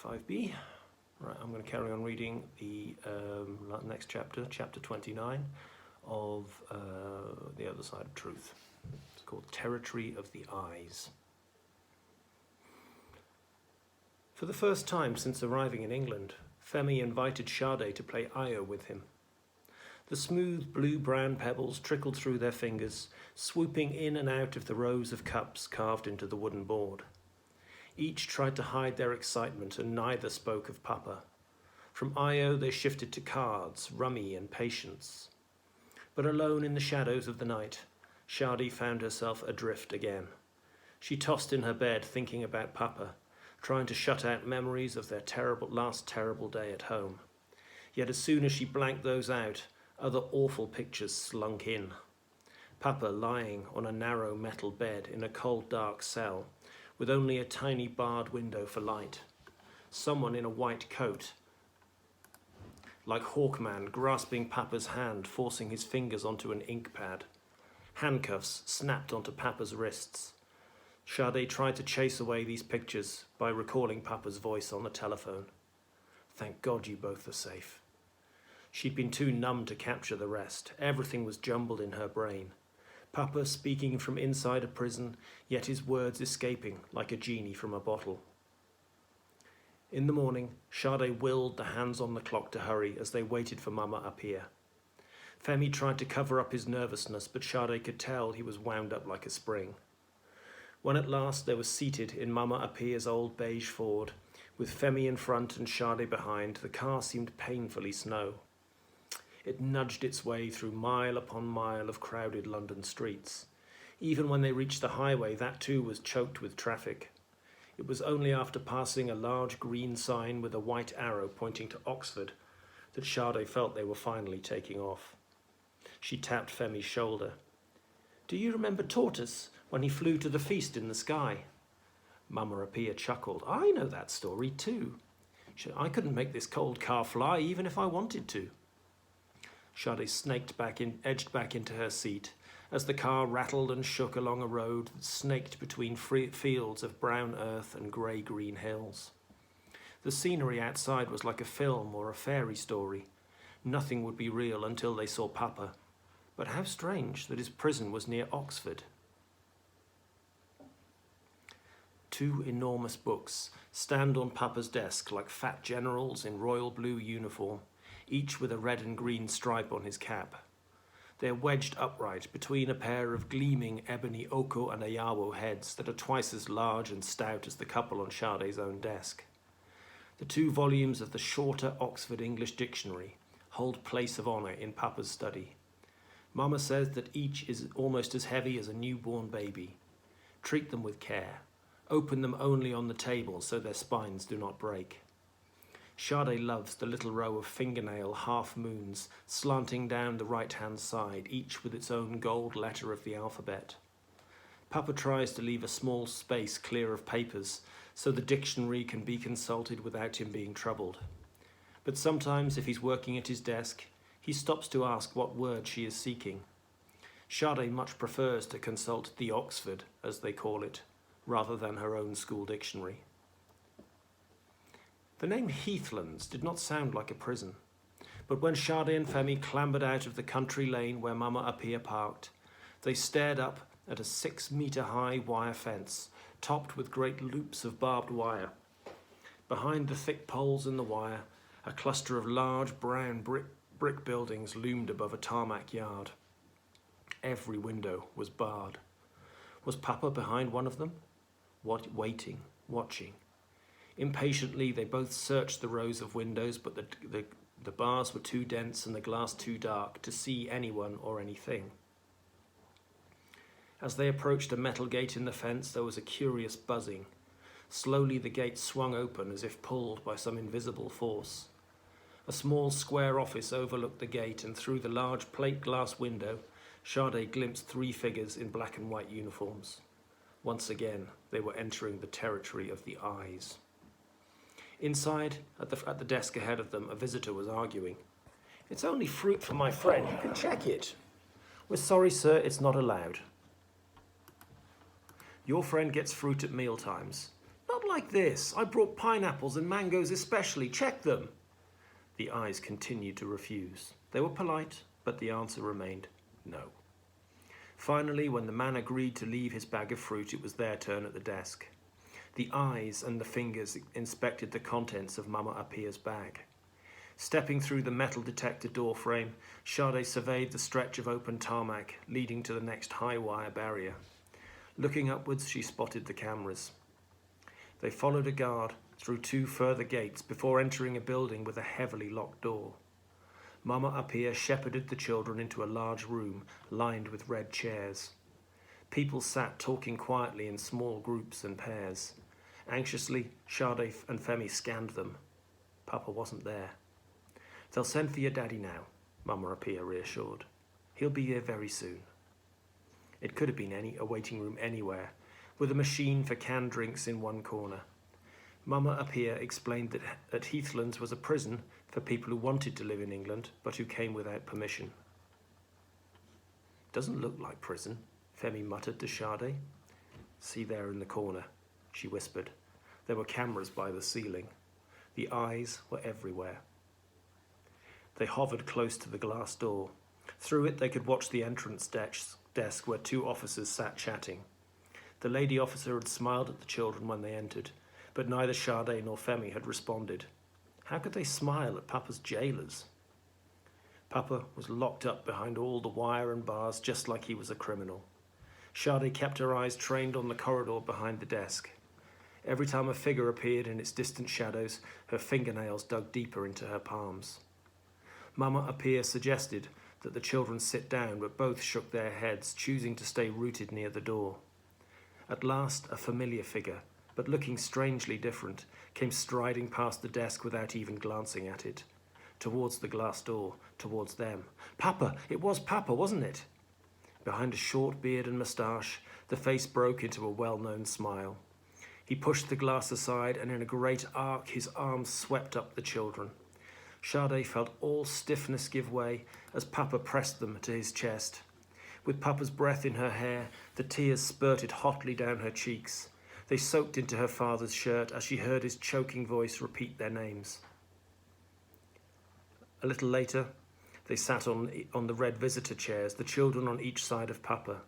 5b. Right, I'm going to carry on reading the next chapter, chapter 29 of The Other Side of Truth. It's called Territory of the Eyes. For the first time since arriving in England, Femi invited Sade to play Io with him. The smooth blue-brown pebbles trickled through their fingers, swooping in and out of the rows of cups carved into the wooden board. Each tried to hide their excitement, and neither spoke of Papa. From Io they shifted to cards, rummy and patience. But alone in the shadows of the night, Sade found herself adrift again. She tossed in her bed thinking about Papa, trying to shut out memories of their last terrible day at home. Yet as soon as she blanked those out, other awful pictures slunk in. Papa lying on a narrow metal bed in a cold dark cell, with only a tiny barred window for light. Someone in a white coat, like Hawkman, grasping Papa's hand, forcing his fingers onto an ink pad. Handcuffs snapped onto Papa's wrists. Sade tried to chase away these pictures by recalling Papa's voice on the telephone. Thank God you both are safe. She'd been too numb to capture the rest. Everything was jumbled in her brain. Papa speaking from inside a prison, yet his words escaping like a genie from a bottle. In the morning, Sade willed the hands on the clock to hurry as they waited for Mama Apia. Femi tried to cover up his nervousness, but Sade could tell he was wound up like a spring. When at last they were seated in Mama Apia's old beige Ford, with Femi in front and Sade behind, the car seemed painfully slow. It nudged its way through mile upon mile of crowded London streets. Even when they reached the highway, that too was choked with traffic. It was only after passing a large green sign with a white arrow pointing to Oxford that Sade felt they were finally taking off. She tapped Femi's shoulder. Do you remember Tortoise when he flew to the feast in the sky? Mama Apia chuckled. I know that story too. I couldn't make this cold car fly even if I wanted to. Sade edged back into her seat as the car rattled and shook along a road that snaked between fields of brown earth and grey-green hills. The scenery outside was like a film or a fairy story. Nothing would be real until they saw Papa. But how strange that his prison was near Oxford. 2 enormous books stand on Papa's desk like fat generals in royal blue uniform, each with a red and green stripe on his cap. They're wedged upright between a pair of gleaming ebony Oko and Ayawo heads that are twice as large and stout as the couple on Sade's own desk. The 2 volumes of the shorter Oxford English Dictionary hold place of honour in Papa's study. Mama says that each is almost as heavy as a newborn baby. Treat them with care. Open them only on the table so their spines do not break. Sade loves the little row of fingernail half-moons slanting down the right-hand side, each with its own gold letter of the alphabet. Papa tries to leave a small space clear of papers so the dictionary can be consulted without him being troubled. But sometimes, if he's working at his desk, he stops to ask what word she is seeking. Sade much prefers to consult the Oxford, as they call it, rather than her own school dictionary. The name Heathlands did not sound like a prison, but when Sade and Femi clambered out of the country lane where Mama Apia parked, they stared up at a 6-metre-high wire fence, topped with great loops of barbed wire. Behind the thick poles in the wire, a cluster of large brown brick buildings loomed above a tarmac yard. Every window was barred. Was Papa behind one of them? Waiting, watching. Impatiently, they both searched the rows of windows, but the bars were too dense and the glass too dark to see anyone or anything. As they approached a metal gate in the fence, there was a curious buzzing. Slowly the gate swung open as if pulled by some invisible force. A small square office overlooked the gate, and through the large plate glass window, Sade glimpsed 3 figures in black and white uniforms. Once again, they were entering the territory of the eyes. Inside, at the desk ahead of them, a visitor was arguing. It's only fruit for my friend. You can check it. We're sorry, sir, it's not allowed. Your friend gets fruit at mealtimes. Not like this. I brought pineapples and mangoes especially. Check them. The eyes continued to refuse. They were polite, but the answer remained no. Finally, when the man agreed to leave his bag of fruit, it was their turn at the desk. The eyes and the fingers inspected the contents of Mama Apia's bag. Stepping through the metal detector door frame, Sade surveyed the stretch of open tarmac leading to the next high wire barrier. Looking upwards, she spotted the cameras. They followed a guard through 2 further gates before entering a building with a heavily locked door. Mama Apia shepherded the children into a large room lined with red chairs. People sat talking quietly in small groups and pairs. Anxiously, Sade and Femi scanned them. Papa wasn't there. They'll send for your daddy now, Mama Apia reassured. He'll be here very soon. It could have been a waiting room anywhere, with a machine for canned drinks in one corner. Mama Apia explained that Heathlands was a prison for people who wanted to live in England, but who came without permission. Doesn't look like prison, Femi muttered to Sade. See there in the corner, she whispered. There were cameras by the ceiling. The eyes were everywhere. They hovered close to the glass door. Through it they could watch the entrance desk where 2 officers sat chatting. The lady officer had smiled at the children when they entered, but neither Sade nor Femi had responded. How could they smile at Papa's jailers? Papa was locked up behind all the wire and bars just like he was a criminal. Sade kept her eyes trained on the corridor behind the desk. Every time a figure appeared in its distant shadows, her fingernails dug deeper into her palms. Mama Apia suggested that the children sit down, but both shook their heads, choosing to stay rooted near the door. At last, a familiar figure, but looking strangely different, came striding past the desk without even glancing at it. Towards the glass door, towards them. Papa! It was Papa, wasn't it? Behind a short beard and moustache, the face broke into a well-known smile. He pushed the glass aside, and in a great arc his arms swept up the children. Sade felt all stiffness give way as Papa pressed them to his chest. With Papa's breath in her hair, the tears spurted hotly down her cheeks. They soaked into her father's shirt as she heard his choking voice repeat their names. A little later, they sat on the red visitor chairs, the children on each side of Papa.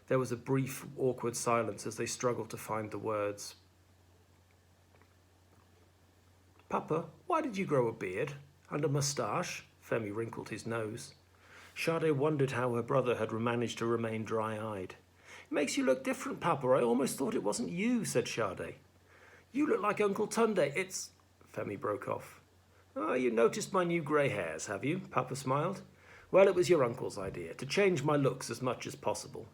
There was a brief, awkward silence as they struggled to find the words. Papa, why did you grow a beard? And a moustache? Femi wrinkled his nose. Sade wondered how her brother had managed to remain dry-eyed. It makes you look different, Papa. I almost thought it wasn't you, said Sade. You look like Uncle Tunde. It's... Femi broke off. Oh, you noticed my new grey hairs, have you? Papa smiled. Well, it was your uncle's idea, to change my looks as much as possible.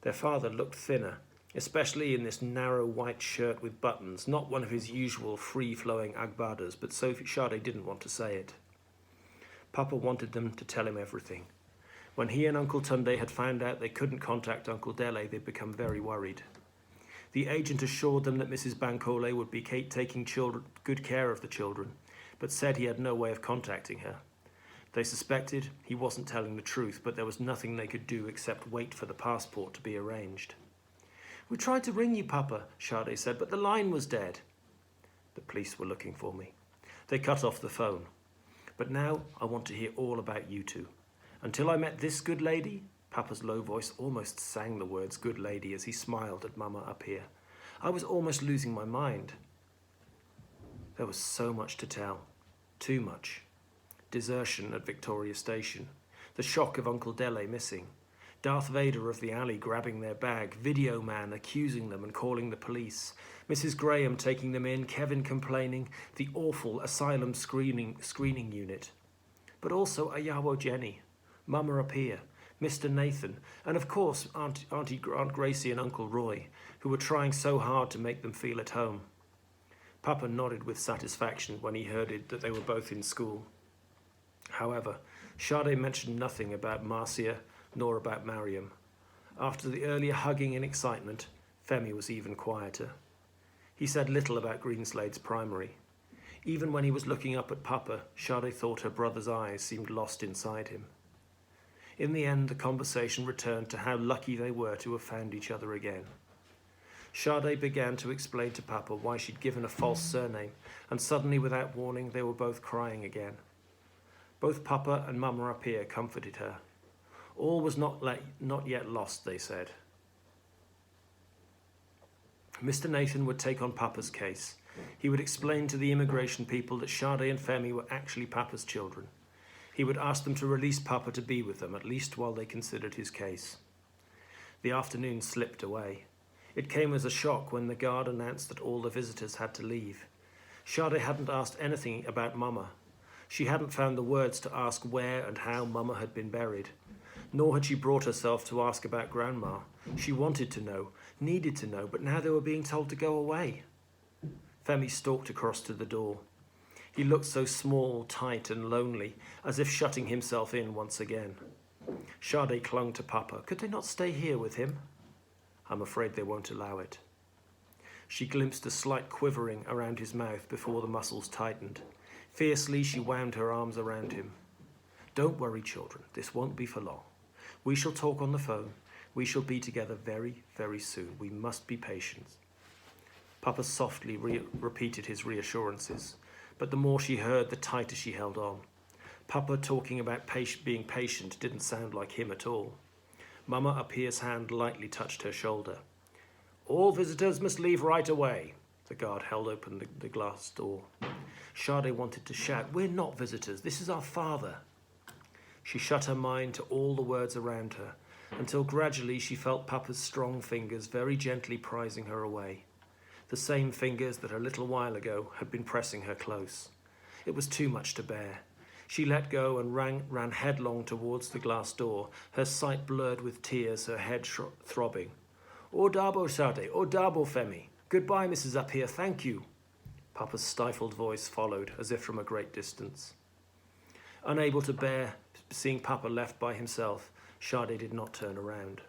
Their father looked thinner, especially in this narrow white shirt with buttons, not one of his usual free-flowing agbadas, but Sophie Sade didn't want to say it. Papa wanted them to tell him everything. When he and Uncle Tunde had found out they couldn't contact Uncle Dele, they'd become very worried. The agent assured them that Mrs. Bankole would be taking good care of the children, but said he had no way of contacting her. They suspected he wasn't telling the truth, but there was nothing they could do except wait for the passport to be arranged. We tried to ring you, Papa, Sade said, but the line was dead. The police were looking for me. They cut off the phone. But now I want to hear all about you two. Until I met this good lady, Papa's low voice almost sang the words good lady as he smiled at Mama Apia. I was almost losing my mind. There was so much to tell. Too much. Desertion at Victoria Station. The shock of Uncle Dele missing. Darth Vader of the alley grabbing their bag, Video Man accusing them and calling the police, Mrs. Graham taking them in, Kevin complaining, the awful asylum screening unit. But also Ayawo Jenny, Mama Apia, Mr. Nathan, and of course Aunt Gracie and Uncle Roy, who were trying so hard to make them feel at home. Papa nodded with satisfaction when he heard that they were both in school. However, Sade mentioned nothing about Marcia nor about Mariam. After the earlier hugging and excitement, Femi was even quieter. He said little about Greenslade's primary. Even when he was looking up at Papa, Sade thought her brother's eyes seemed lost inside him. In the end, the conversation returned to how lucky they were to have found each other again. Sade began to explain to Papa why she'd given a false surname, and suddenly, without warning, they were both crying again. Both Papa and Mama Appiah comforted her. All was not yet lost, they said. Mr. Nathan would take on Papa's case. He would explain to the immigration people that Sade and Femi were actually Papa's children. He would ask them to release Papa to be with them, at least while they considered his case. The afternoon slipped away. It came as a shock when the guard announced that all the visitors had to leave. Sade hadn't asked anything about Mama. She hadn't found the words to ask where and how Mama had been buried. Nor had she brought herself to ask about Grandma. She wanted to know, needed to know, but now they were being told to go away. Femi stalked across to the door. He looked so small, tight and lonely, as if shutting himself in once again. Sade clung to Papa. Could they not stay here with him? I'm afraid they won't allow it. She glimpsed a slight quivering around his mouth before the muscles tightened. Fiercely, she wound her arms around him. Don't worry, children. This won't be for long. We shall talk on the phone. We shall be together very, very soon. We must be patient. Papa softly repeated his reassurances, but the more she heard, the tighter she held on. Papa talking about being patient didn't sound like him at all. Mama Appiah's hand lightly touched her shoulder. All visitors must leave right away. The guard held open the glass door. Sade wanted to shout, We're not visitors. This is our father. She shut her mind to all the words around her, until gradually she felt Papa's strong fingers very gently prizing her away. The same fingers that a little while ago had been pressing her close. It was too much to bear. She let go and ran headlong towards the glass door, her sight blurred with tears, her head throbbing. O dabo, Sade, o dabo, Femi. Goodbye, Mrs. Appiah, thank you. Papa's stifled voice followed, as if from a great distance. Unable to bear seeing Papa left by himself, Sade did not turn around.